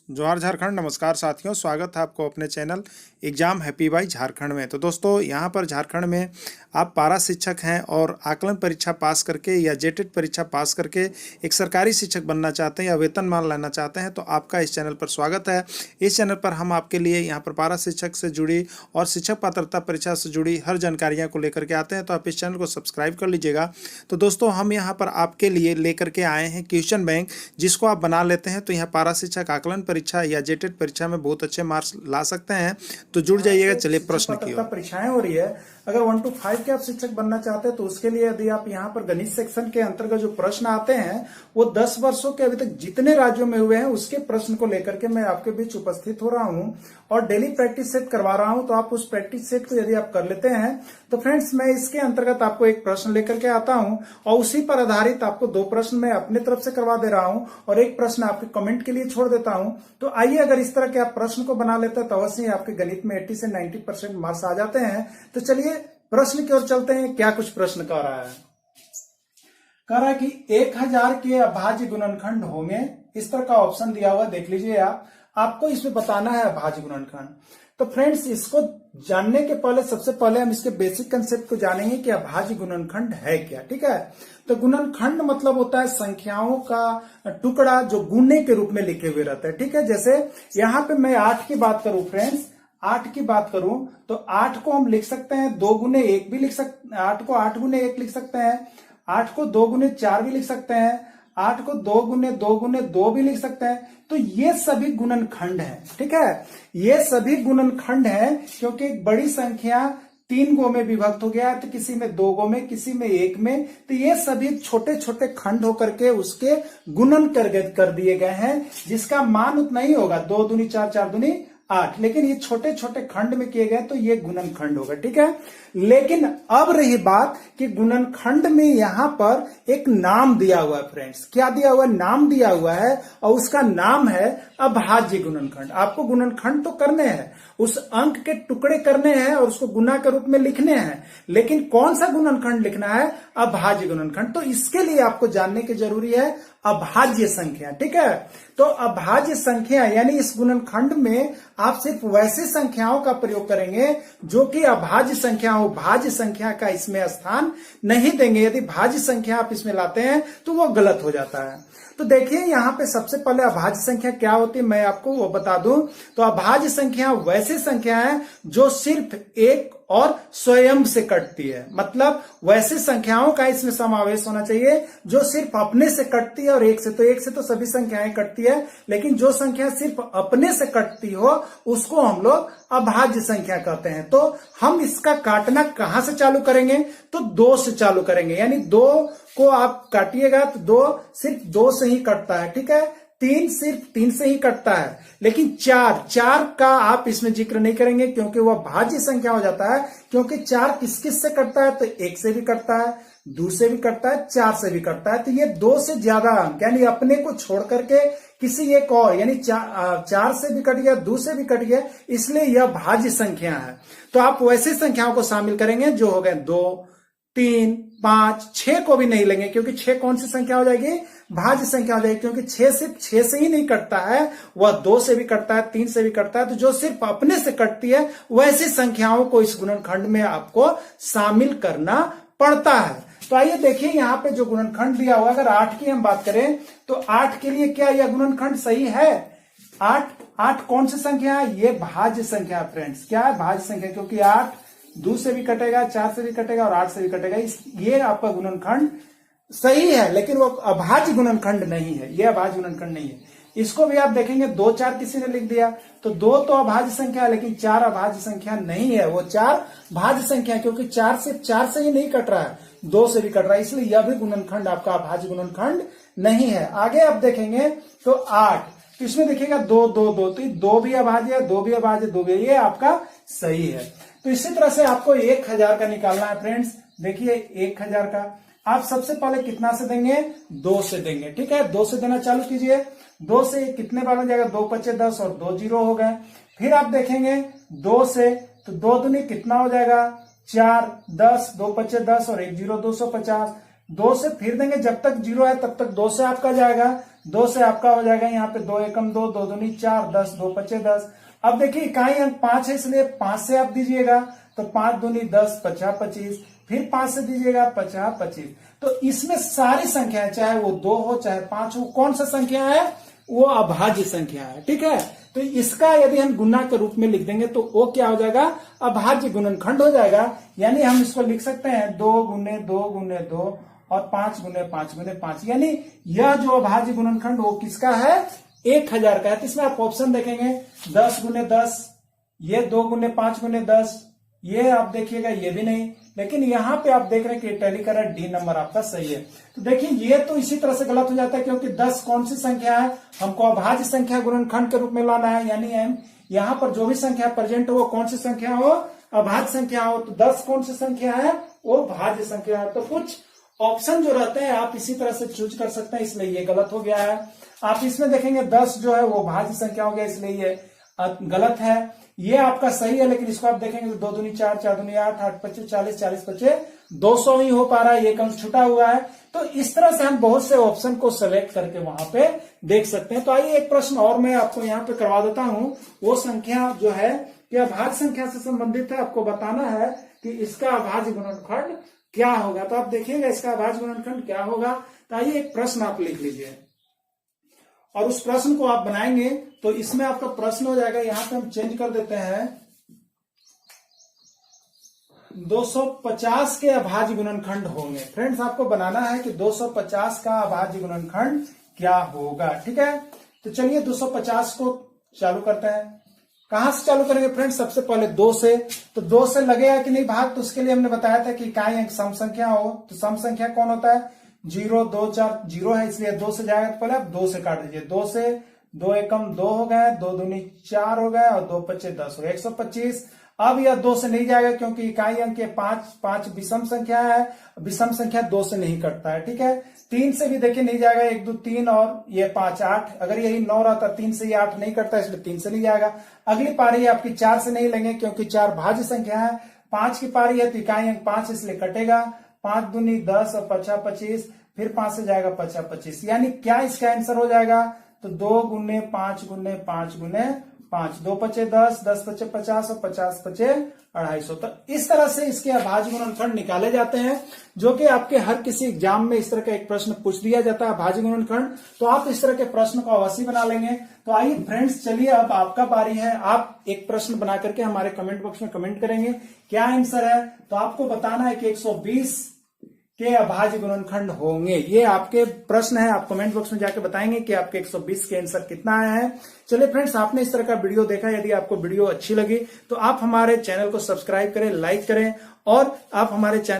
जोहार झारखंड। नमस्कार साथियों, स्वागत है आपको अपने channel exam happy by Jharkhand में। तो दोस्तों, यहाँ पर झारखंड में आप पारा शिक्षक हैं और आकलन परीक्षा पास करके या जेटेट परीक्षा पास करके एक सरकारी शिक्षक बनना चाहते हैं या वेतनमान लेना चाहते हैं तो आपका इस चैनल पर स्वागत है। इस चैनल पर हम आपके लिए यहाँ पर पारा शिक्षक से जुड़ी और शिक्षक पात्रता परीक्षा से जुड़ी हर जानकारियाँ को लेकर के आते हैं, तो आप इस चैनल को सब्सक्राइब कर लीजिएगा। तो दोस्तों, हम यहाँ पर आपके लिए लेकर के आए हैं क्वेश्चन बैंक, जिसको आप बना लेते हैं तो यहाँ पारा शिक्षक आकलन परीक्षा या जेटेट परीक्षा में बहुत अच्छे मार्क्स ला सकते हैं। तो जुड़ जाइएगा। चलिए प्रश्न की ओर। परीक्षाएं हो रही है। अगर 1 to 5 के आप शिक्षक बनना चाहते हैं तो उसके लिए यदि आप यहाँ पर गणित सेक्शन के अंतर्गत जो प्रश्न आते हैं वो 10 वर्षों के अभी तक जितने राज्यों में हुए हैं उसके प्रश्न को लेकर के मैं आपके बीच उपस्थित हो रहा हूँ और डेली प्रैक्टिस सेट करवा रहा हूँ। तो आप उस प्रैक्टिस सेट को यदि आप कर लेते हैं तो फ्रेंड्स, मैं इसके अंतर्गत आपको एक प्रश्न लेकर के आता हूँ और उसी पर आधारित आपको 2 प्रश्न मैं अपने तरफ से करवा दे रहा हूँ और एक प्रश्न आपके कमेंट के लिए छोड़ देता हूँ। तो आइए, अगर इस तरह के आप प्रश्न को बना लेते हैं तो अवश्य ही आपके गणित में 80 से 90% मार्क्स आ जाते हैं। तो चलिए प्रश्न की ओर चलते हैं। क्या कुछ प्रश्न कह रहा है? कह रहा है कि 1000 के अभाज्य गुणनखंड होंगे। इस तरह का ऑप्शन दिया हुआ, देख लीजिए आप। आपको इसमें बताना है अभाज्य गुणनखंड। तो फ्रेंड्स, इसको जानने के पहले सबसे पहले हम इसके बेसिक कंसेप्ट को जानेंगे कि अभाज्य गुणनखंड है क्या। ठीक है, तो गुणनखंड मतलब होता है संख्याओं का टुकड़ा जो गुणे के रूप में लिखे हुए रहता है। ठीक है, जैसे यहाँ पे मैं 8 की बात करूं फ्रेंड्स, 8 की बात करूं तो 8 को हम लिख सकते हैं 2 गुने 1 भी लिख सकते हैं। 8 को 8 गुने 1 लिख सकते हैं। 8 को 2 गुने 4 भी लिख सकते हैं। 8 को 2 गुने 2 गुने 2 भी लिख सकते हैं। तो ये सभी गुणनखंड हैं। ठीक है, ये सभी गुणनखंड हैं क्योंकि एक बड़ी संख्या 3 गो में विभक्त हो गया है, तो किसी में 2 गो में, किसी में 1 में। तो ये सभी छोटे छोटे खंड होकर के उसके गुणन कर दिए गए हैं, जिसका मान उतना ही होगा, 2 दूनी 4, 4 दूनी 8। लेकिन ये छोटे छोटे खंड में किए गए तो ये गुणनखंड होगा। ठीक है, लेकिन अब रही बात कि गुणनखंड में यहां पर एक नाम दिया हुआ है फ्रेंड्स। क्या दिया हुआ है? नाम दिया हुआ है और उसका नाम है अभाज्य गुणनखंड। आपको गुणनखंड तो करने हैं, उस अंक के टुकड़े करने हैं और उसको गुना के रूप में लिखने हैं, लेकिन कौन सा गुणनखंड लिखना है? अभाज्य गुणनखंड। तो इसके लिए आपको जानने की जरूरी है अभाज्य संख्या। ठीक है, तो अभाज्य संख्या यानी इस गुणनखंड में आप सिर्फ वैसी संख्याओं का प्रयोग करेंगे जो कि अभाज्य संख्या हो। भाज्य संख्या का इसमें स्थान नहीं देंगे। यदि भाज्य संख्या आप इसमें लाते हैं तो वो गलत हो जाता है। तो देखिए, यहाँ पे सबसे पहले अभाज्य संख्या क्या होती है मैं आपको वो बता दूं। तो अभाज्य संख्या वैसी संख्या है जो सिर्फ एक और स्वयं से कटती है। मतलब वैसी संख्याओं का इसमें समावेश होना चाहिए जो सिर्फ अपने से कटती है और एक से। तो एक से तो सभी संख्याएं कटती है, लेकिन जो संख्या सिर्फ अपने से कटती हो उसको हम लोग अभाज्य संख्या कहते हैं। तो हम इसका काटना कहां से चालू करेंगे? तो 2 से चालू करेंगे। यानी 2 को आप काटिएगा तो 2 सिर्फ 2 से ही कटता है। ठीक है, 3 सिर्फ 3 से ही कटता है। लेकिन 4 का आप इसमें जिक्र नहीं करेंगे क्योंकि वह भाज्य संख्या हो जाता है। क्योंकि 4 किस किस से कटता है? तो 1 से भी कटता है, 2 से भी कटता है, 4 से भी कटता है। तो ये 2 से ज्यादा अंक यानी अपने को छोड़ करके किसी एक और, यानी 4 से भी कट गया, 2 से भी कट गया, इसलिए यह भाज्य संख्या है। तो आप वैसी संख्याओं को शामिल करेंगे जो हो गए 2, 3, 5, 6 को भी नहीं लेंगे क्योंकि 6 कौन सी संख्या हो जाएगी? भाज्य संख्या हो जाएगी। क्योंकि 6 सिर्फ 6 से ही नहीं कटता है, वह 2 से भी कटता है, 3 से भी कटता है। तो जो सिर्फ अपने से कटती है वैसी संख्याओं को इस गुणनखंड में आपको शामिल करना पड़ता है। तो आइए देखिए, यहाँ पे जो गुणनखंड दिया हुआ, अगर 8 की हम बात करें तो 8 के लिए क्या यह गुणनखंड सही है? 8 कौन सी संख्या है? ये भाज्य संख्या फ्रेंड्स। क्या है? भाज्य संख्या, क्योंकि 8 2 से भी कटेगा, 4 से भी कटेगा और 8 से भी कटेगा। ये आपका गुणनखंड सही है, लेकिन वो अभाज्य गुणनखंड नहीं है। ये अभाज्य गुणनखंड नहीं है। इसको भी आप देखेंगे 2, 4 किसी ने लिख दिया तो 2 तो अभाज्य संख्या है, लेकिन 4 अभाज्य संख्या नहीं है। वो 4 भाज्य संख्या, क्योंकि 4 सिर्फ 4 से ही नहीं कट रहा है, 2 से भी कट रहा है, इसलिए यह भी गुणनखंड आपका अभाज्य गुणनखंड नहीं है। आगे आप देखेंगे तो 8, तो इसमें देखिएगा 2, 2, 2, तो 2 भी अभाज्य है, 2 भी अभाज्य, 2 भी, ये आपका सही है। तो इसी तरह से आपको 1000 का निकालना है फ्रेंड्स। देखिए 1000 का आप सबसे पहले कितना से देंगे? 2 से देंगे। ठीक है, 2 से देना चालू कीजिए। 2 से कितने बार हो जाएगा? 2 5 10 और 2 0 हो गए। फिर आप देखेंगे 2 से, तो 2 दूनी कितना हो जाएगा? 4, 10, 2 5 10 और 1 0, 250। 2 से फिर देंगे, जब तक 0 है तब तक 2 से आपका जाएगा। 2 से आपका हो जाएगा यहाँ पे 2 एकम 2, 2 दूनी 4, 10, 2 पचे 10। अब देखिए इकाई अंक 5 है, इसलिए 5 से आप दीजिएगा, तो 5 दूनी 10, 50 25, फिर 5 से दीजिएगा 50 25। तो इसमें सारी संख्याएं, चाहे वो 2 हो चाहे 5 हो, कौन सा संख्या है, वो अभाज्य संख्या है। ठीक है, तो इसका यदि हम गुना के रूप में लिख देंगे तो वो क्या हो जाएगा, अभाज्य गुणनखंड हो जाएगा। यानी हम इसको लिख सकते हैं 2 गुने 2 गुने 2 और 5 गुने 5 गुने 5। यानी यह जो अभाज्य गुणनखंड वो किसका है, 1000 का है। तो इसमें आप ऑप्शन देखेंगे 10 गुने 10, ये 2 गुने 5 गुने 10, ये आप देखिएगा ये भी नहीं, लेकिन यहाँ पे आप देख रहे हैं कि टैली कर रहा है, डी नंबर आपका सही है। तो देखिए ये तो इसी तरह से गलत हो जाता है, क्योंकि 10 कौन सी संख्या है, हमको अभाज्य संख्या गुणनखंड के रूप में लाना है। यानी हम यहाँ पर जो भी संख्या प्रेजेंट हो वो कौन सी संख्या हो, अभाज्य संख्या हो। तो 10 कौन सी संख्या है, वो भाज्य संख्या है। तो कुछ ऑप्शन जो रहते हैं आप इसी तरह से चूज कर सकते हैं, इसलिए ये गलत हो गया है। आप इसमें देखेंगे 10 जो है वो भाज्य संख्या हो गया, इसलिए ये गलत है। ये आपका सही है, लेकिन इसको आप देखेंगे तो 2 दूनी 4, 4 दूनी 8, 8 पच्चे 40, 40 पच्चे 200 ही हो पा रहा है, ये अंक छुटा हुआ है। तो इस तरह से हम बहुत से ऑप्शन को सेलेक्ट करके वहां पे देख सकते हैं। तो आइए एक प्रश्न और मैं आपको यहाँ पे करवा देता हूं। वो संख्या जो है कि अभाज्य संख्या से संबंधित है, आपको बताना है कि इसका अभाज्य गुणनखंड क्या होगा। तो आप देखिएगा इसका अभाज्य गुणनखंड क्या होगा। तो आइए एक प्रश्न आप लिख लीजिए और उस प्रश्न को आप बनाएंगे। तो इसमें आपका प्रश्न हो जाएगा, यहां पे हम चेंज कर देते हैं 250 के अभाज्य गुणनखंड होंगे। फ्रेंड्स आपको बनाना है कि 250 का अभाज्य गुणनखंड क्या होगा। ठीक है, तो चलिए 250 को चालू करते हैं। कहां से चालू करेंगे फ्रेंड्स, सबसे पहले 2 से। तो 2 से लगेगा कि नहीं भाग, तो उसके लिए हमने बताया था कि इकाई अंक सम संख्या हो। तो सम संख्या कौन होता है, 0 2 4 0 है, इसलिए 2 से जाएगा। तो पहले आप 2 से काट दीजिए, 2 से 2 एकम 2 हो गए, 2 दूनी 4 हो गए और 2 पच्चे 10 हो गए, 125। अब यह 2 से नहीं जाएगा, क्योंकि इकाई अंक के 5 विषम संख्या है, विषम संख्या 2 से नहीं कटता है। ठीक है, 3 से भी देखिए नहीं जाएगा, 1 2 3 और ये 5 8। अगर यही 9 रहता 3 से ये 8 नहीं कटता, इसलिए 3 से नहीं जाएगा। अगली पारी आपकी 4 से नहीं लेंगे, क्योंकि 4 भाज्य संख्या है। 5 की पारी है तो इकाई अंक 5 इसलिए कटेगा, 5 दूनी 10 और 50 25, फिर 5 से जाएगा 50 25। यानी क्या इसका आंसर हो जाएगा, तो 2 गुने 5 गुने 5 गुने 5, 2 पचे 10, 10 पचे 50 और 50 पचे 250। तो इस तरह से इसके अभाज्य गुणनखंड निकाले जाते हैं, जो कि आपके हर किसी एग्जाम में इस तरह का एक प्रश्न पूछ दिया जाता है, अभाज्य गुणनखंड। तो आप इस तरह के प्रश्न को अवश्य बना लेंगे। तो आइए फ्रेंड्स, चलिए अब आपका बारी है। आप एक प्रश्न बना करके हमारे कमेंट बॉक्स में कमेंट करेंगे क्या आंसर है। तो आपको बताना है कि 120 के अभाज्य गुणनखंड होंगे। ये आपके प्रश्न है, आप कमेंट बॉक्स में जाके बताएंगे कि आपके 120 के आंसर कितना आया है। चलिए फ्रेंड्स, आपने इस तरह का वीडियो देखा। यदि आपको वीडियो अच्छी लगी तो आप हमारे चैनल को सब्सक्राइब करें, लाइक करें और आप हमारे चैनल